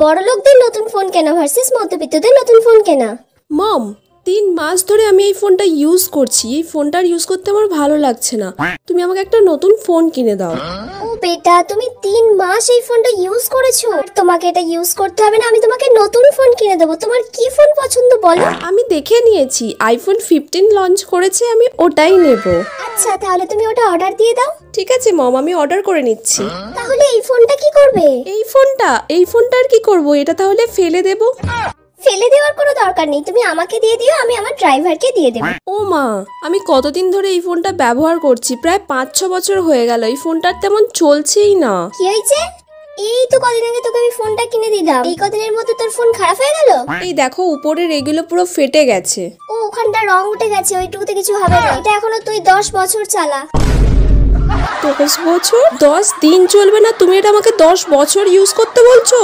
বড়লোকদের নতুন ফোন কেনা ভার্সেস মধ্যবিত্তদের নতুন ফোন কেনা। মম 3 মাস ধরে আমি এই ফোনটা ইউজ করছি। এই ফোনটার ইউজ করতে আমার ভালো লাগছে না। তুমি আমাকে একটা নতুন ফোন কিনে দাও। ও বেটা, তুমি 3 মাস এই ফোনটা ইউজ করেছো, তোমাকে এটা ইউজ করতে হবে না। আমি তোমাকে নতুন ফোন কিনে দেবো। তোমার কি ফোন পছন্দ বলো? আমি দেখে নিয়েছি আইফোন 15 লঞ্চ করেছে, আমি ওটাই নেব। আচ্ছা, তাহলে তুমি ওটা অর্ডার দিয়ে দাও। ঠিক আছে মম, আমি অর্ডার করে নিচ্ছি। তাহলে এই ফোনটা কি করবে? এই ফোনটা আর কি করব? এটা তাহলে ফেলে দেব? ফেলে দেওয়ার কোনো দরকার নেই, তুমি আমাকে দিয়ে দিও, আমি আমার ড্রাইভারকে দিয়ে দেবো। ও মা, আমি কতদিন ধরে এই ফোনটা ব্যবহার করছি, প্রায় 5-6 বছর হয়ে গেল। এই ফোনটার তেমন চলছেই না। কি হয়েছে? এই তো কদিন আগে তোকে আমি ফোনটা কিনে দিলাম, এই কদিনের মধ্যে তোর ফোন খারাপ হয়ে গেল? এই দেখো, উপরের এগুলো পুরো ফেটে গেছে। ও, ওখানটা রং উঠে গেছে, ওইটুকুতে কিছু হবে না। এটা এখনো তুই 10 বছর চালা। 10 বছর? 10 দিন চলবে না? তুমি এটা আমাকে 10 বছর ইউজ করতে বলছো?